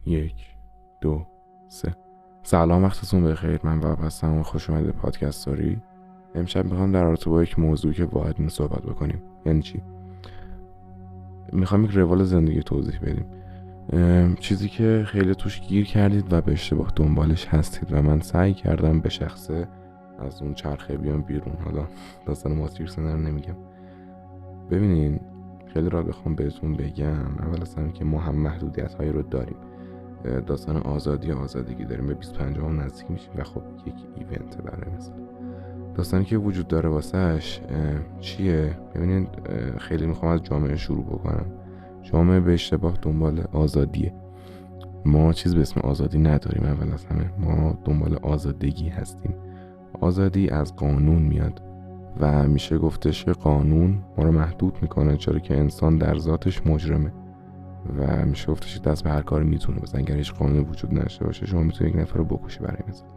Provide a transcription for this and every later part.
1 2 3. سلام، وقتتون بخیر. من وهاب هستم و خوش اومدید به پادکست ستوری. امشب میخوام در رابطه با یک موضوع که واحد نیست صحبت بکنیم. یعنی چی؟ میخوام یک روال زندگی توضیح بدیم، چیزی که خیلی توش گیر کردید و به اشتباه دنبالش هستید و من سعی کردم به شخصه از اون چرخه بیام بیرون. حالا داستان ماتریکس رو نمیگم. ببینین، خیلی را بخوام بهتون بگم، اول از همه که ما هم محدودیت هایی رو داریم. داستان آزادگی داریم، به 25 هم نزدیک میشیم و خب یک ایونت برای مثلا داستانی که وجود داره واسهش چیه؟ ببینید، خیلی میخوام از جامعه شروع بکنم. جامعه به اشتباه دنبال آزادیه. ما چیز به اسم آزادی نداریم. اول از همه ما دنبال آزادگی هستیم. آزادی از قانون میاد و میشه گفتش که قانون ما رو محدود میکنه، چرا که انسان در ذاتش مجرمه و میشه گفتش دست به هر کاری میتونه بزنه. اگر هیچ قانونی وجود نشه باشه، شما میتونید یک نفر رو بکشی برای مثال.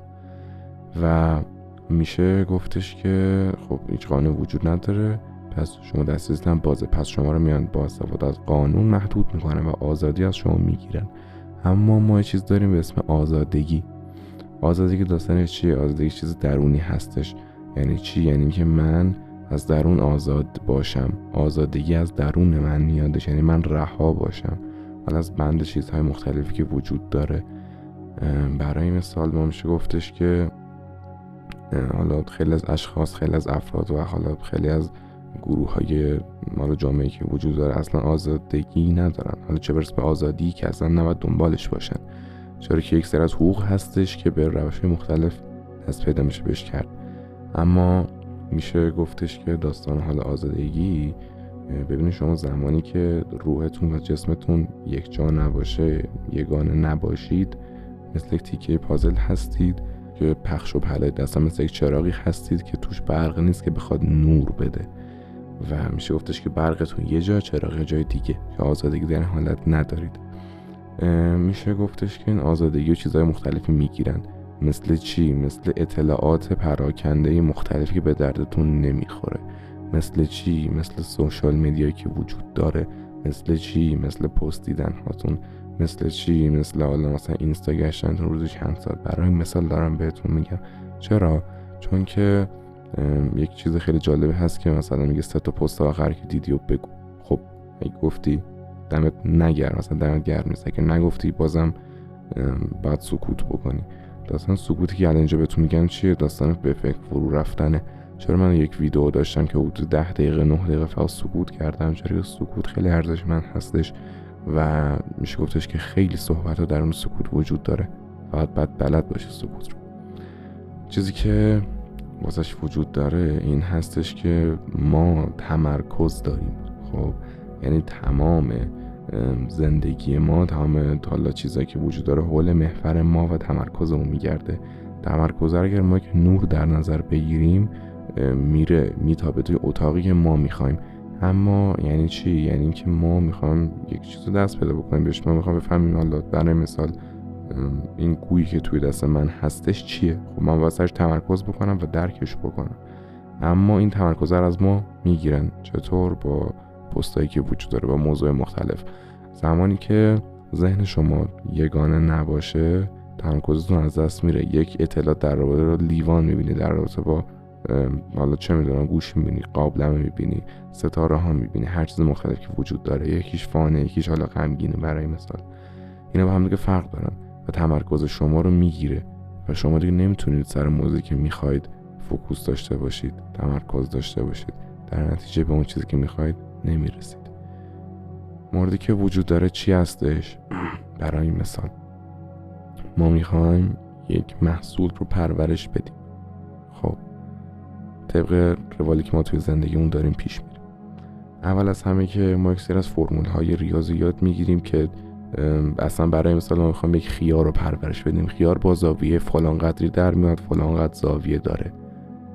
و میشه گفتش که خب هیچ قانونی وجود نداره، پس شما دسترسیتون بازه، پس شما رو میان با استفاده از قانون محدود میکنن و آزادی از شما میگیرن. اما ما یه چیز داریم به اسم آزادگی. آزادگی داستانش چیه؟ آزادگی چیز درونی هستش. یعنی چی؟ یعنی که من از درون آزاد باشم. آزادگی از درون من میادش، یعنی من رها باشم حالا از بند چیزهای مختلفی که وجود داره. برای مثال ما میشه گفتش که حالا خیلی از اشخاص، خیلی از افراد و حالا خیلی از گروه های مال جامعه که وجود داره اصلا آزادگی ندارن. حالا چه برسه به آزادی که اصلا نباید دنبالش باشن، چرا که یک سری از حقوق هستش که به روش‌های مختلف دست پیدا میشه بهش کرد. اما میشه گفتش که داستان حالا آزادگی، ببینید شما زمانی که روحتون و جسمتون یک جا نباشه، یگانه نباشید، مثل یک تیکه پازل هستید که پخش و پلید، اصلا مثل یک چراغی هستید که توش برق نیست که بخواد نور بده و میشه گفتش که برقتون یه جا، چراغ جای دیگه، که آزادگی در این حالت ندارید. میشه گفتش که این آزادگی و چیزهای مختلفی میگیرن. مثل چی؟ مثل اطلاعات پراکنده مختلفی که به دردتون نمیخوره. مثل چی؟ مثل سوشال میدیا که وجود داره. مثل چی؟ مثل پست دیدن هاتون. مثل چی؟ مثل حالا مثلا اینستا گشتنتون روزی چند ساعت. برای مثال دارم بهتون میگم. چرا؟ چون که یک چیز خیلی جالبه هست که مثلا میگه 3 تا پست آخر که دیدی و بگو. خب اگه گفتی دمت نگرم، مثلا دمت گرم نیست. اگه نگفتی بازم باید سکوت بکنی. داستان سکوتی که الان اینجا بهتون میگم چیه؟ داستان به فکر فرو رفتنه. چرا من یک ویدیو داشتم که حدود 10 دقیقه 9 دقیقه فقط سکوت کردم؟ چرا که سکوت خیلی ارزشمند هستش و میشه گفتش که خیلی صحبت ها در اون سکوت وجود داره، فقط باید بلد باشی سکوت رو. چیزی که واسش وجود داره این هستش که ما تمرکز داریم. خب یعنی تمام زندگی ما، تمام حالا چیزایی که وجود داره حول محور ما و تمرکزمون میگرده. تمرکز اگر ما یک نور در نظر بگیریم میتابه توی اتاقی که ما میخوایم. اما یعنی چی؟ یعنی که ما میخوایم یک چیز رو دست پیدا بکنیم بهش، ما میخوایم بفهمیم حالا برای مثال این گویی که توی دست من هستش چیه. خب من واسش تمرکز بکنم و درکش بکنم. اما این تمرکز رو از ما میگیرن. چطور؟ با پستایی که وجود داره، با موضوع مختلف. زمانی که ذهن شما یگانه نباشه، تمرکزتون از دست میره. یک اطلاعات در رابطه با لیوان میبینی، در رابطه با حالا چه میدونم گوش میبینی، قابلمه میبینی، ستاره ها میبینی، هر چیز مختلفی که وجود داره. یکیش فانه، یکیش حالا غمگینه برای مثال. اینا با هم دیگه فرق دارن و تمرکز شما رو میگیره و شما دیگه نمیتونید سر موضوعی که میخواید فوکوس داشته باشید، تمرکز داشته باشید. در نتیجه به اون چیزی که میخواید نمیرسید. موردی که وجود داره چی هستش؟ برای مثال ما میخوایم یک محصول رو پرورش بدیم. خب طبق روالی که ما توی زندگیمون داریم پیش میریم. اول از همه که ما یک سری از فرمول های ریاضیات میگیریم که اصلا برای مثال ما میخوایم یک خیار رو پرورش بدیم. خیار با زاویه فلان قدری در میاد، فلان قدر زاویه داره.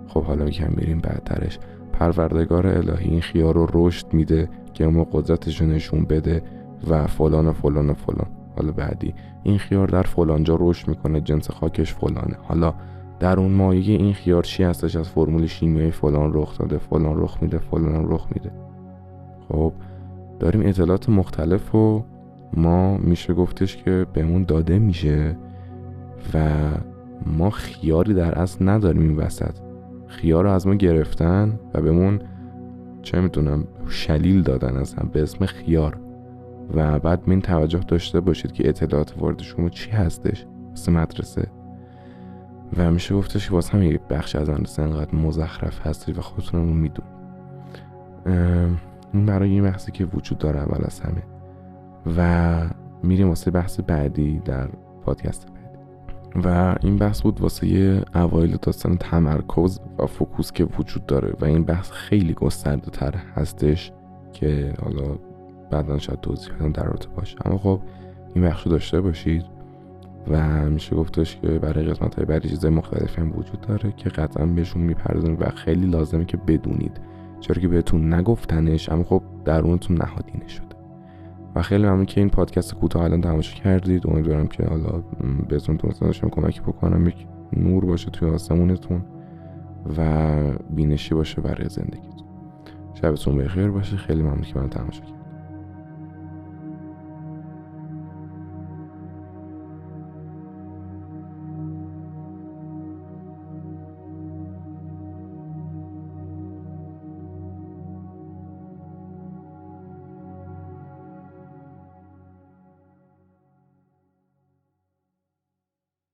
خب حالا یکم میریم بعدترش. پروردگار الهی این خیار رو رشد میده که ما قدرتش رو نشون بده و فلان و فلان و فلان. حالا بعدی این خیار در فلان جا رشد میکنه، جنس خاکش فلانه. حالا در اون مایه این خیار چی هستش؟ از فرمول شیمیایی فلان رخ داده، فلان رخ میده، فلان رخ میده. خب داریم اطلاعات مختلف رو ما میشه گفتش که بهمون داده میشه و ما خیاری در اصل نداریم این وسط. خیار رو از ما گرفتن و بهمون چه میدونم شلیل دادن اصلا به اسم خیار و بعد این توجه داشته باشید که اطلاعات وارد شما چی هستش مثل مدرسه و میشه گفتش که واسه هم یک بخش از مدرسه انقدر مزخرف هستش و خودتون رو میدون. این برای این بحثی که وجود داره اول از همه و میریم واسه بحث بعدی در پادکست بعدی و این بحث بود واسه اوایل داستان تمرکز و فوکوس که وجود داره و این بحث خیلی گسترده تر هستش که حالا بعداً شاید توضیح بدم در رابطه باشه، اما خب این بخش رو داشته باشید و میشه گفتش که برای قسمت‌های بعدی چیزای مختلفی هم وجود داره که قطعاً بهشون میپردازیم و خیلی لازمه که بدونید، چرا که بهتون نگفتنش اما خب درونتون نهادینه شده. و خیلی ممنون که این پادکست کوتاه الان تماشا کردید. امیدوارم که حالا بهتون تونستم کمکی بکنم، یک نور باشه توی آسمونتون و بینشی باشه برای زندگیتون. شبتون بخیر باشه. خیلی ممنون که من تماشا کردید.